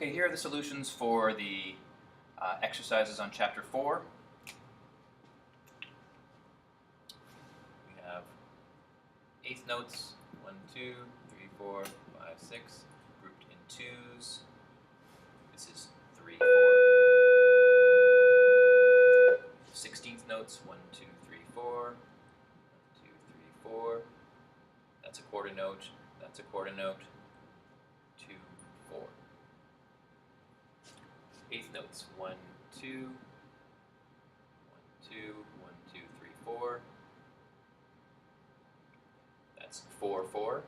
Okay, here are the solutions for the exercises on Chapter 4. We have eighth notes, 1, 2, 3, 4, 5, 6, grouped in twos. This is 3, 4. 16th notes, 1, 2, 3, 4, 1, 2, 3, 4. That's a quarter note, that's a quarter note, 2, 4. Eighth notes, 1, 2, 1, 2, 1, 2, 3, 4. That's 4, 4.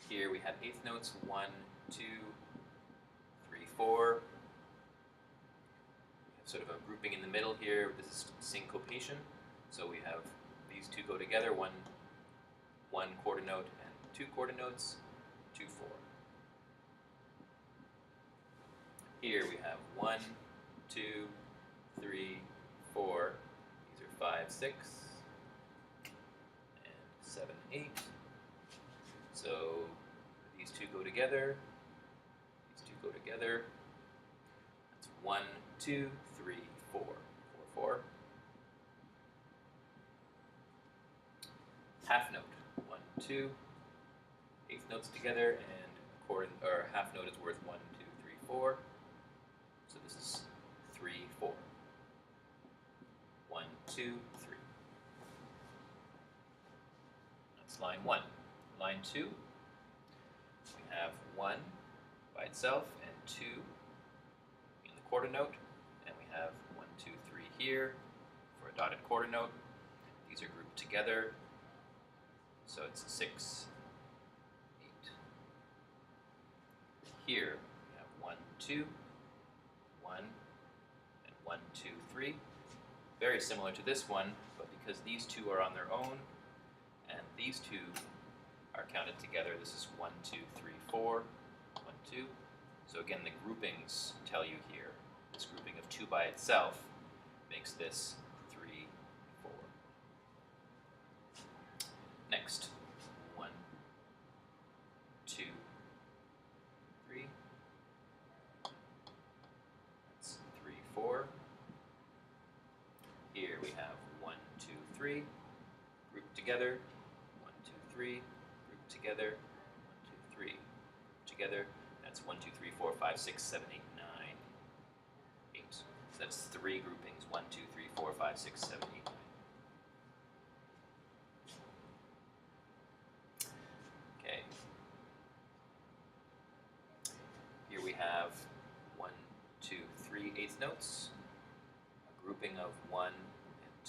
Here we have eighth notes, 1, 2, 3, 4. We have sort of a grouping in the middle here. This is syncopation. So we have these two go together, one quarter note and 2 quarter notes, 2, 4. Here we have 1, 2, 3, 4. These are 5, 6, and 7, 8. So these two go together. These two go together. That's 1, 2, 3, 4. 4, 4. Half note. 1, 2. Eighth notes together, and quarter or half note is worth 1, 2, 3, 4. So this is 3, 4. 1, 2, 3. That's line 1. Line 2, we have 1 by itself and 2 in the quarter note, and we have 1, 2, 3 here for a dotted quarter note. These are grouped together, so it's 6, 8. Here we have 1, 2, 1, and 1, 2, 3. Very similar to this one, but because these two are on their own, and these two are counted together, this is 1, 2, 3, 4, 1, 2. So again, the groupings tell you here. This grouping of 2 by itself makes this 3, 4. Next, 1, 2, 3. That's 3, 4. Here we have 1, 2, 3, grouped together. 1, 2, 3, grouped together. 1, 2, 3, together. That's 1, 2, 3, 4, 5, 6, 7, 8, 9, 8. So that's 3 groupings. 1, 2, 3, 4, 5, 6, 7, 8, 9. Okay. Here we have 1, 2, 3 eighth notes. A grouping of 1 and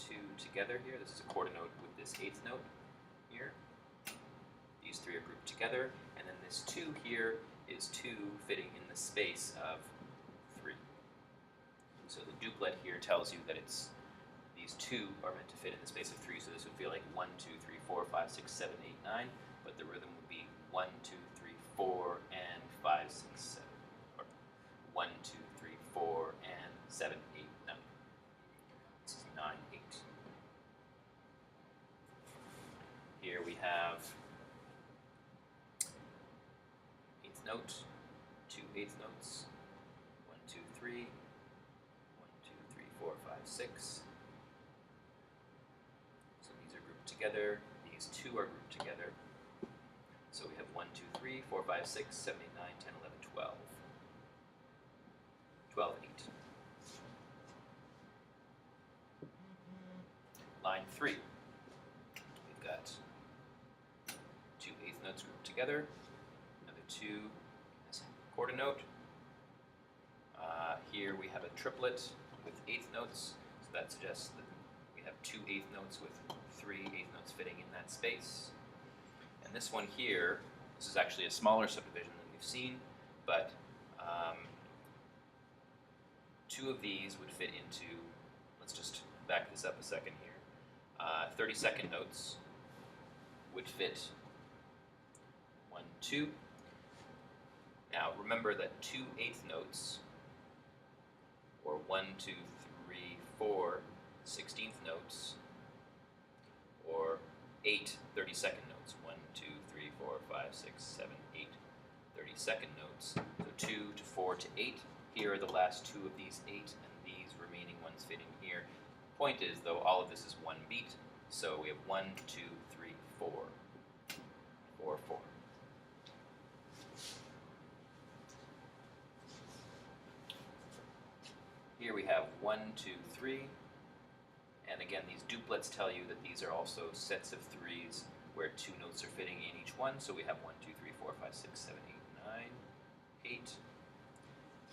2 together here. This is a quarter note with this eighth note here. These 3 are grouped together, and then this 2 here is 2 fitting in the space of 3. So the duplet here tells you that it's these 2 are meant to fit in the space of 3, so this would feel like 1, 2, 3, 4, 5, 6, 7, 8, 9, but the rhythm would be 1, 2, 3, 4, and 5, 6, 7. Or 1, 2, 3, 4, and 7, 8, 9. This is 9, 8. Here we have eighth note, 2 eighth notes, 1, 2, 3, 1, 2, 3, 4, 5, 6. So these are grouped together, these 2 are grouped together. So we have 1, 2, 3, 4, 5, 6, 7, 8, 9, 10, 11, 12. 12, 8. Line 3. We've got 2 eighth notes grouped together, another 2 in this quarter note. Here we have a triplet with eighth notes, so that suggests that we have 2 eighth notes with 3 eighth notes fitting in that space. And this one here, this is actually a smaller subdivision than we've seen, but 2 of these would fit into, let's just back this up a second here. 32nd notes would fit 1, 2. Now remember that 2 eighth notes, or 1, 2, 3, 4 16th notes, or 8 32nd notes, 1, 2, 3, 4, 5, 6, 7, 8 32nd notes. So 2 to 4 to 8. Here are the last two of these 8, and these remaining ones fit in here. Point is, though, all of this is one beat, so we have 1, 2, 3, 4. 4, 4. Here we have 1, 2, 3. And again, these duplets tell you that these are also sets of threes where two notes are fitting in each one. So we have 1, 2, 3, 4, 5, 6, 7, 8, 9, 8.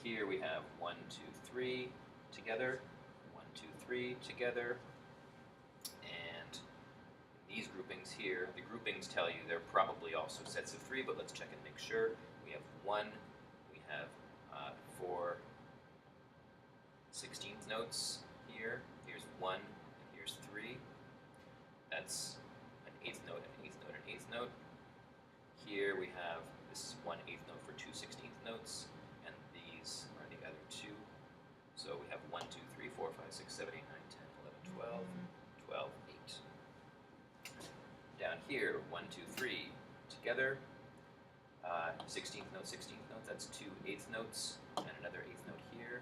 Here we have 1, 2, 3 together, 1, 2, 3 together. And these groupings here, the groupings tell you they're probably also sets of three, but let's check and make sure. We have 1, we have 4 16th notes here. Here's 1, and here's 3. That's an 8th note, an 8th note, an 8th note. Here we have, this is 1 8th note for 2 16th notes, and these are the other two. So we have 1, 2, 3, 4, 5, 6, 7, 8, 9, 10, 11, 12, 12, 8. Down here, 1, 2, 3 together. 16th note, 16th note, that's 2 8th notes, and another 8th note here.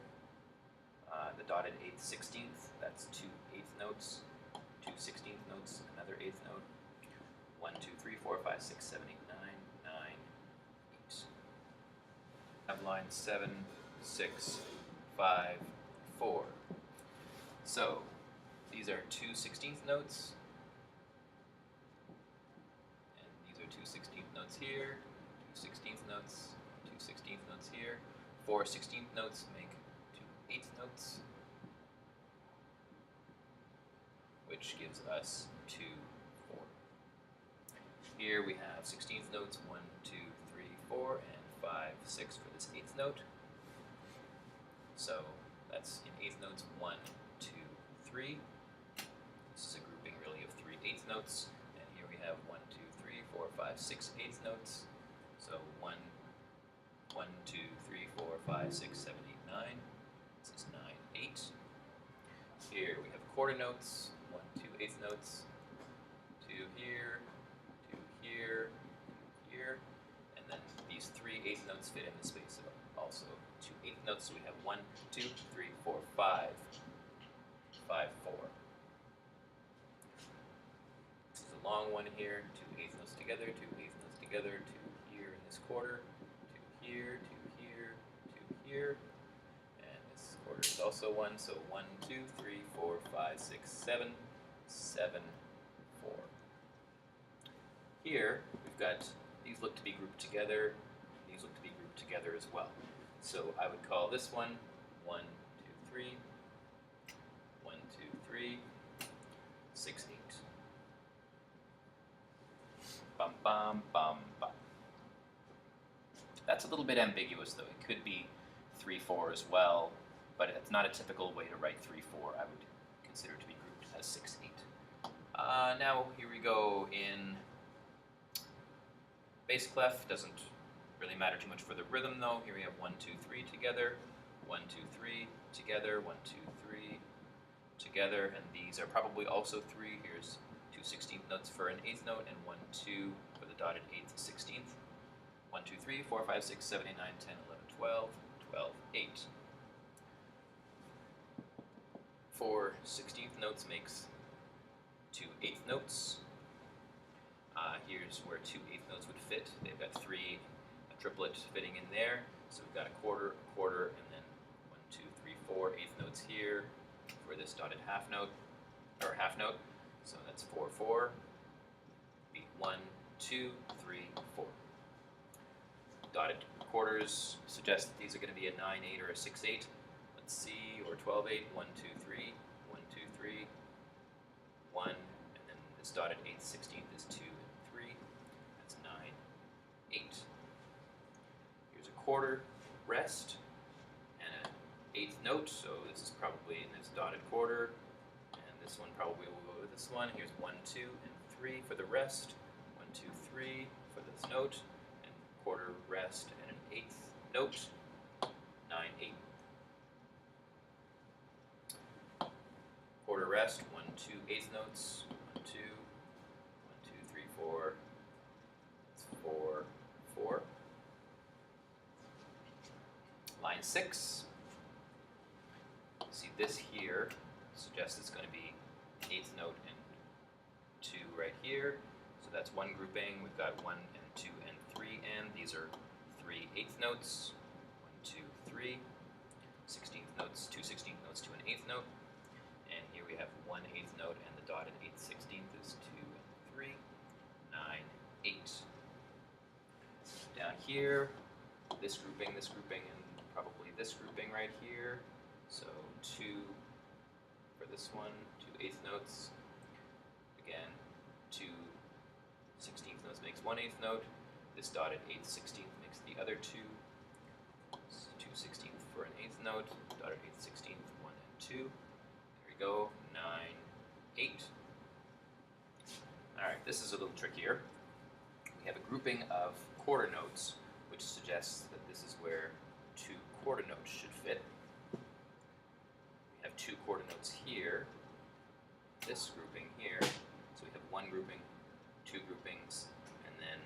The dotted 8th, 16th, that's 2 8th notes, 2 16th notes, another 8th note. 1, 2, 3, 4, 5, 6, 7, 8, 9, 9, 8. Have line 7, 6, 5, 4. So these are 2 16th notes, and these are 2 16th notes here, 2 16th notes, 2 16th notes here. 4 16th notes make 2 8th notes, which gives us 2, 4. Here we have 16th notes, 1, 2, 3, 4, and 5, 6 for this 8th note. So that's in 8th notes, 1, 2, 3. This is a grouping really of 3 8th notes. And here we have 1, 2, 3, 4, 5, 6 8th notes. So 1, 1, 2, 3, 4, 5, 6, 7, 8, 9. This is 9, 8. Here we have quarter notes, 1, 2 8th notes, 2 here, 2 here, 2 here, and then these 3 8th notes fit in the space of also 2 8th notes, so we have 1, 2, 3, 4, 5, 5, 4. This is a long one here, 2 8th notes together, 2 8th notes together, 2 here in this quarter, 2 here, 2 here, 2 here. Quarter is also 1, so 1, 2, 3, 4, 5, 6, 7, 7, 4. Here, we've got, these look to be grouped together, these look to be grouped together as well. So I would call this one 1, 2, 3, 1, 2, 3, 6, 8. Bum, bum, bum, bum. That's a little bit ambiguous, though. It could be 3, 4 as well, but it's not a typical way to write 3, 4. I would consider it to be grouped as 6, 8. Now here we go in bass clef. Doesn't really matter too much for the rhythm though. Here we have 1, 2, 3 together, 1, 2, 3 together, 1, 2, 3 together, and these are probably also 3. Here's 2 16th notes for an 8th note and 1, 2 for the dotted 8th, 16th. 1, 2, 3, 4, 5, 6, 7, 8, 9, 10, 11, 12, 12, 8. 4 16th notes makes 2 8th notes. Here's where 2 8th notes would fit. They've got 3, a triplet fitting in there. So we've got a quarter, and then 1, 2, 3, 4 8th notes here for this dotted half note, or half note. So that's 4, 4. Beat 1, 2, 3, 4. Dotted quarters suggest that these are going to be a 9, 8, or a 6, 8. Let's see, or 12, 8, 1, 2, 3, 1, 2, 3, 1, and then this dotted 8th, 16th is 2 and 3. That's 9, 8. Here's a quarter rest and an 8th note, so this is probably in this dotted quarter, and this one probably will go with this one. Here's 1, 2, and 3 for the rest, 1, 2, 3 for this note, and quarter rest and an 8th note, 9, 8. Quarter rest, 1, 2 8th notes, 1, 2, 1, 2, 3, 4, that's 4, 4. 6. See this here suggests it's going to be an 8th note and 2 right here. So that's one grouping. We've got 1 and 2 and 3 and these are 3 8th notes. 1, 2, 3. 16th notes, 2 16th notes to an 8th note. And here we have 1 8th note and the dotted 8th 16th is 2 and 3. 9, 8. Down here, this grouping, and probably this grouping right here. So 2 for this one, 2 8th notes. Again, 2 16th notes makes 1 8th note. This dotted 8th 16th makes the other 2. 2 16th for an 8th note, dotted 8th 16th, 1 and 2. There we go, 9, 8. Alright, this is a little trickier. We have a grouping of quarter notes, which suggests that this is where 2 quarter notes should fit. We have 2 quarter notes here, this grouping here, so we have 1 grouping, 2 groupings, and then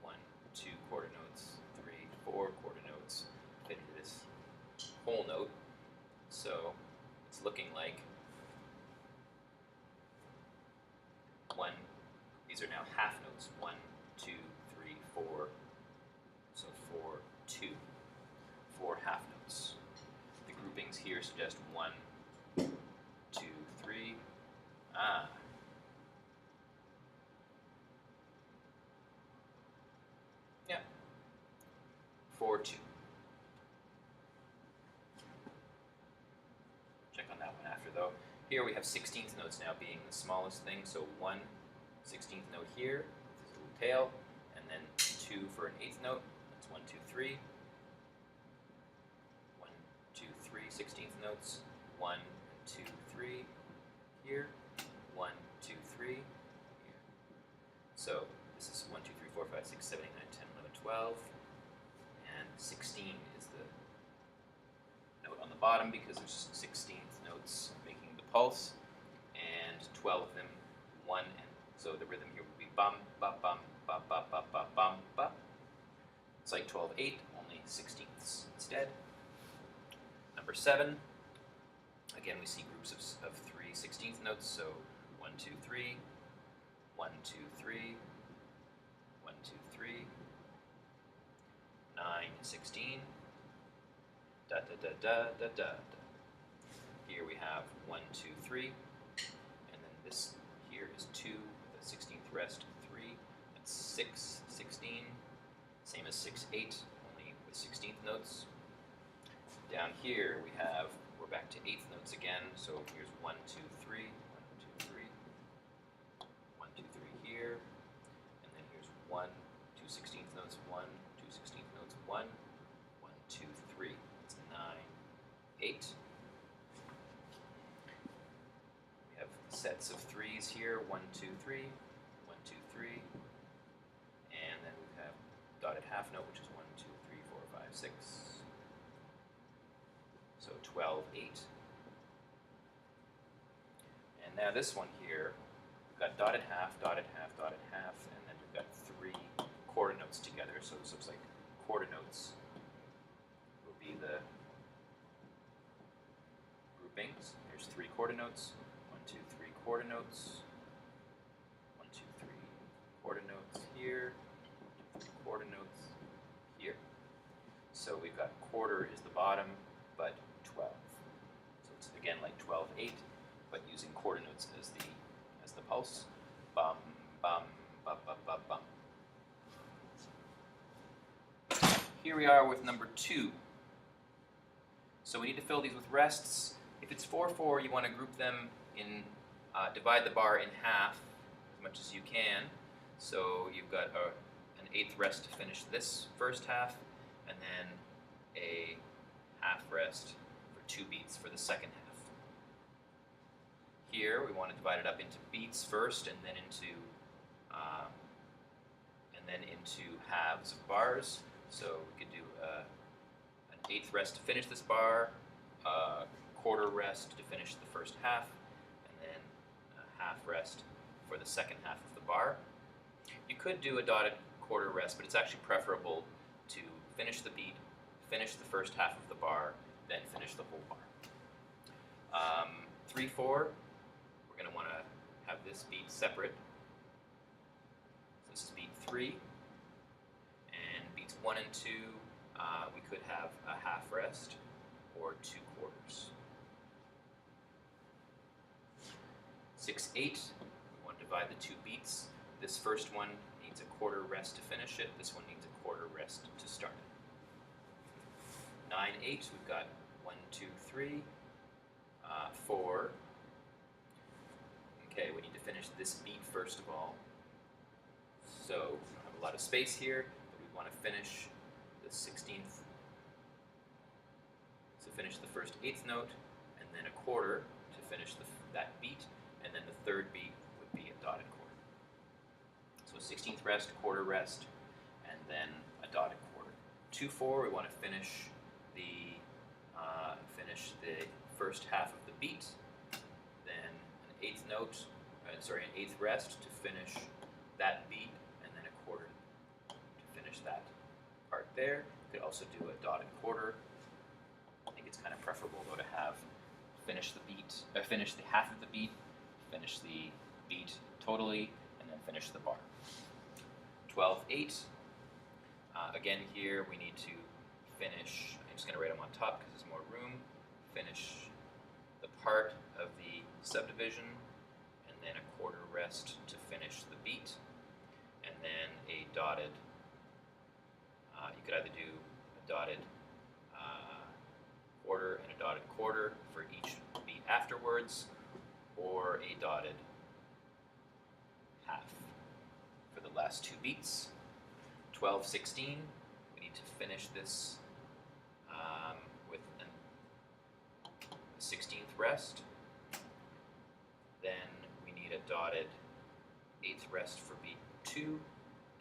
1, 2 quarter notes, 3, 4 quarter notes fit into this whole note. So it's looking like 1, these are now half notes, 1, 2, 3, 4, so 4, 2, 4 half notes. The groupings here suggest 1, 2, 3, yeah, 4, 2. Check on that one after though. Here we have 16th notes now being the smallest thing, so 1 16th note here, this little tail, and then 2 for an 8th note, that's 1, 2, 3. 1, 2, 3 16th notes, 1, 2, 3 here, 1, 2, 3 here. So this is 1, 2, 3, 4, 5, 6, 7, 8, 9, 10, 11, 12, and 16 is the note on the bottom because there's 16th notes making the pulse, and 12 of them, 1 and so the rhythm here would be bum, ba, bum, ba, ba, ba, ba, bum, ba. It's like 12/8, only 16ths instead. Number 7, again we see groups of 3 16th notes, so 1, 2, 3, 1, 2, 3, 1, 2, 3, 9, 16, da da da da da da. Here we have 1, 2, 3, and then this here is 2 with a 16th rest, 3, that's 6, 16, same as 6, 8, only with 16th notes. Down here we have, we're back to 8th notes again, so here's 1, 2, 3, 1, 2, 3, 1, 2, 3 here, and then here's 1, 2 16th notes, 1, 2 16th notes, 1, 1, 2, 3, it's 9, 8. Sets of 3s here, 1, 2, 3, 1, 2, 3, and then we have dotted half note, which is 1, 2, 3, 4, 5, 6, so 12, 8. And now this one here, we've got dotted half, dotted half, dotted half, and then we've got 3 quarter notes together, so this looks like quarter notes will be the groupings. There's 3 quarter notes. 1, 2, 3 quarter notes, 1, 2, 3 quarter notes here, 1, 2, 3 quarter notes here. So we've got quarter is the bottom, but 12. So it's again like 12/8, but using quarter notes as the pulse. Bum, bum, bum, bum, bum, bum. Here we are with number 2. So we need to fill these with rests. If it's 4/4, you want to group them in, divide the bar in half as much as you can. So you've got an 8th rest to finish this first half, and then a half rest for 2 beats for the second half. Here we want to divide it up into beats first, and then into halves of bars. So we could do an 8th rest to finish this bar, a quarter rest to finish the first half, and then a half rest for the second half of the bar. You could do a dotted quarter rest, but it's actually preferable to finish the beat, finish the first half of the bar, then finish the whole bar. 3, 4, we're going to want to have this beat separate. So this is beat 3, and beats 1 and 2, we could have a half rest or 2 quarters. 6, 8, we want to divide the 2 beats. This first one needs a quarter rest to finish it. This one needs a quarter rest to start it. 9, 8, we've got 1, 2, 3, 4. Okay, we need to finish this beat first of all. So we don't have a lot of space here, but we want to finish the 16th. So finish the first 8th note, and then a quarter to finish that beat, and then the third beat would be a dotted quarter. So 16th rest, quarter rest, and then a dotted quarter. 2, 4, we want to finish the first half of the beat, then an 8th note, an 8th rest to finish that beat, and then a quarter to finish that part there. You could also do a dotted quarter. I think it's kind of preferable though to have finish the half of the beat, finish the beat totally, and then finish the bar. 12, 8. Again here we need to finish, I'm just going to write them on top because there's more room, finish the part of the subdivision, and then a quarter rest to finish the beat, and then a dotted, you could either do a dotted quarter and a dotted quarter for each beat afterwards, or a dotted half for the last 2 beats. 12, 16, we need to finish this with a 16th rest. Then we need a dotted 8th rest for beat 2,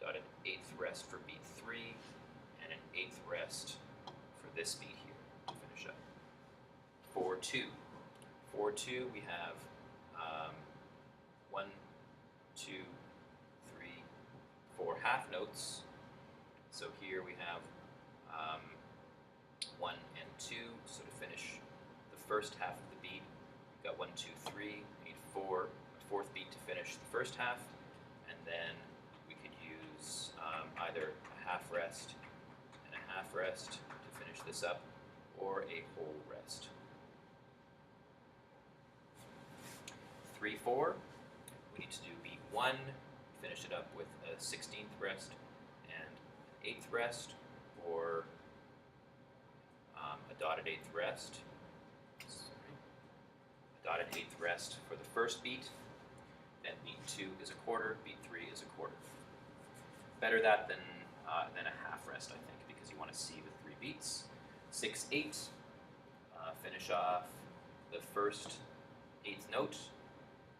dotted 8th rest for beat 3, and an 8th rest for this beat here to finish up. 4, 2. 4, 2, we have 1, 2, 3, 4 half notes. So here we have 1 and 2, so to finish the first half of the beat, we've got 1, 2, 3, we need a 4th beat to finish the first half, and then we could use either a half rest and a half rest to finish this up, or a whole rest. 3, 4, we need to do beat 1, finish it up with a 16th rest and an 8th rest, or a dotted 8th rest. A dotted 8th rest for the first beat, then beat 2 is a quarter, beat 3 is a quarter. Better that than a half rest, I think, because you want to see the 3 beats. 6, 8, finish off the first 8th note,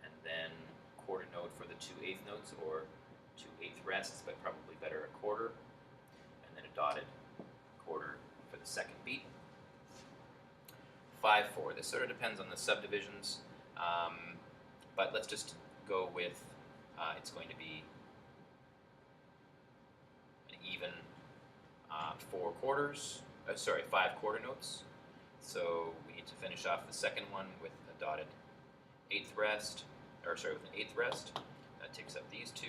and then quarter note for the 2 8th notes, or 2 8th rests, but probably better a quarter, and then a dotted quarter for the second beat. 5, 4, this sort of depends on the subdivisions, but let's just go with, it's going to be an even 5 quarter notes. So we need to finish off the second one with a dotted 8th rest, with an 8th rest. That takes up these 2,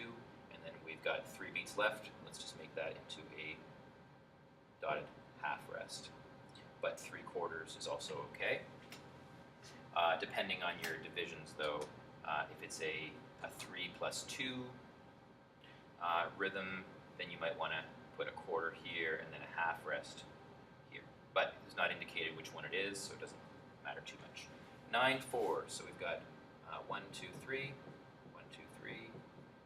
and then we've got 3 beats left. Let's just make that into a dotted half rest. But 3 quarters is also okay. Depending on your divisions though, if it's a 3 plus 2 rhythm, then you might want to put a quarter here and then a half rest here. But it's not indicated which one it is, so it doesn't matter too much. 9, 4, so we've got 1, 2, 3, 1, 2, 3,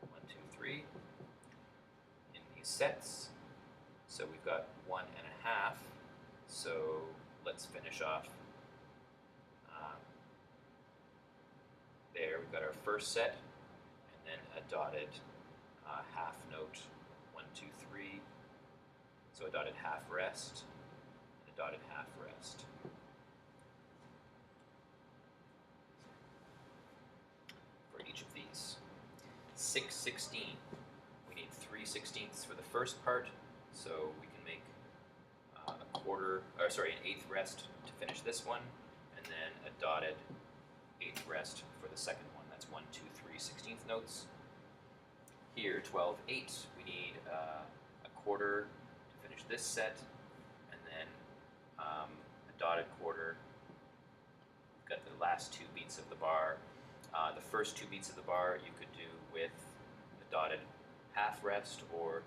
1, 2, 3 in these sets. So we've got 1 and a half. So let's finish off there. We've got our first set, and then a dotted half note, 1, 2, 3. So a dotted half rest, and a dotted half rest. For each of these. 6, 16. We need 3 16ths for the first part, so we can make a an eighth rest to finish this one, and then a dotted eighth rest for the second one. That's 1, 2, 3 16th notes. Here, 12/8, we need a quarter to finish this set, and then a dotted quarter. We've got the last 2 beats of the bar. The first 2 beats of the bar you could do with a dotted half rest or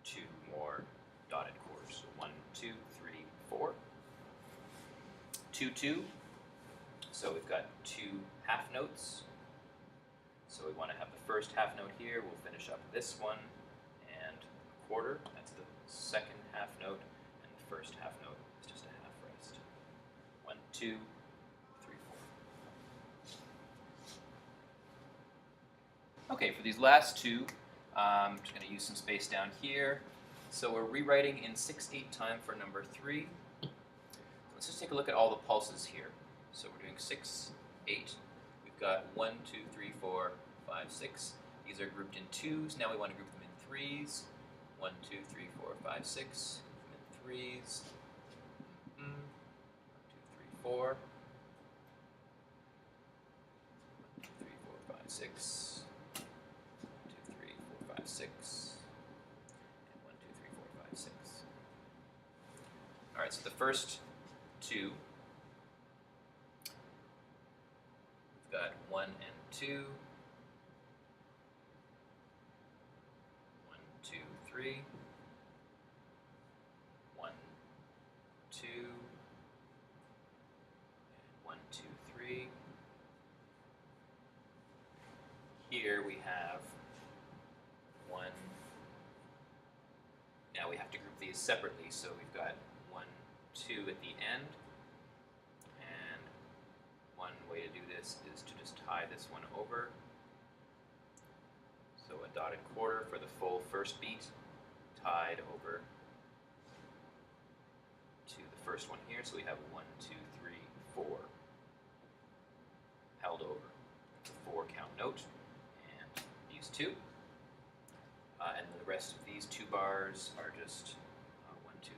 2 more dotted quarters. So 1, 2, 3, 4. 2, 2. So we've got 2 half notes. So we want to have the first half note here. We'll finish up this one and a quarter. That's the second half note, and the first half note is just a half rest. 1, 2, 3, 4. Okay, for these last 2, I'm just going to use some space down here. So we're rewriting in 6/8 time for number 3. Let's just take a look at all the pulses here. So we're doing 6/8. We've got 1, 2, 3, 4, 5, 6. These are grouped in 2s. Now we want to group them in 3s. 1, 2, 3, 4, 5, 6. Group them in 3s. 1, 2, 3, 4. 1, 2, 3, 4, 5, 6. 1, 2, 3, 4, 5, 6. And 1, 2, 3, 4, 5, 6. All right, so the first 2. We've got 1 and 2. 1, 2, 3. 1, 2. And 1, 2, 3. Here we have 1. Now we have to group these separately, so we've got 1, 2 at the end. And one way to do this is to just tie this one over. So a dotted quarter for the full first beat, tied over to the first one here. So we have 1, 2, 3, 4 held over. It's a 4 count note. And these 2. And the rest of these 2 bars are just 1, 2,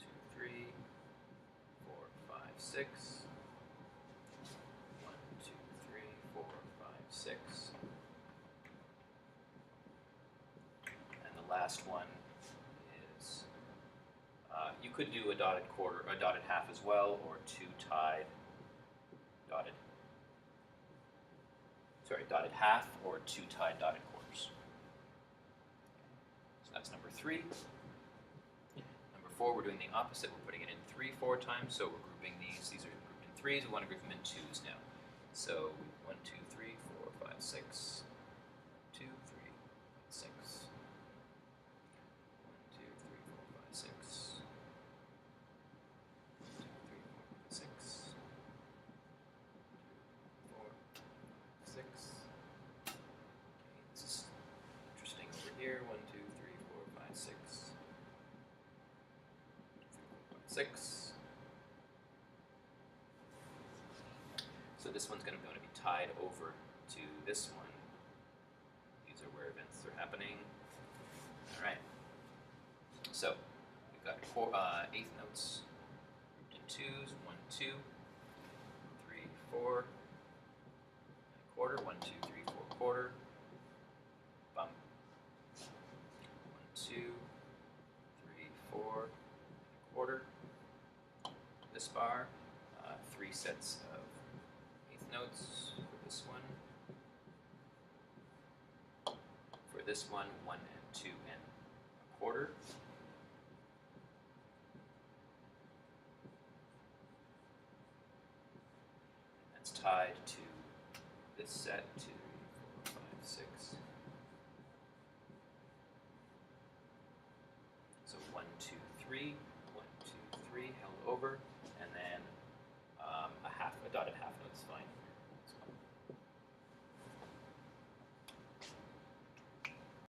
2, 3, 4, 5, 6. 1, 2, 3, 4, 5, 6. And the last one is, you could do a dotted quarter, a dotted half as well, or 2 tied dotted half, or 2 tied dotted quarters. So that's number 3. Number 4, we're doing the opposite. We're putting it in 3/4 times. So we're grouping these. These are grouped in 3s. We want to group them in 2s now. So 1, 2, 3, 4, 5, 6. 2, 3, 6. 1, 2, 3, 4, 5, 6. 1, 2, 3, 4, 5, 6. 4, 6. Okay, this is interesting over here. 1, 2, 3, 4, 5, 6. 6. So this one's going to be tied over to this one. These are where events are happening. All right. So we've got 8th notes grouped in 2s. 1, 2, 3, 4. And a quarter. 1, 2, 3, 4 quarter. Bump. 1, 2, 3, 4. And a quarter. This bar, 3 sets of 8th notes for this one. For this one, 1 and 2 and a quarter. That's tied to this set, 2, 3, 4, 5, 6. So 1, 2, 3, 1, 2, 3 held over. And then a dotted half note is fine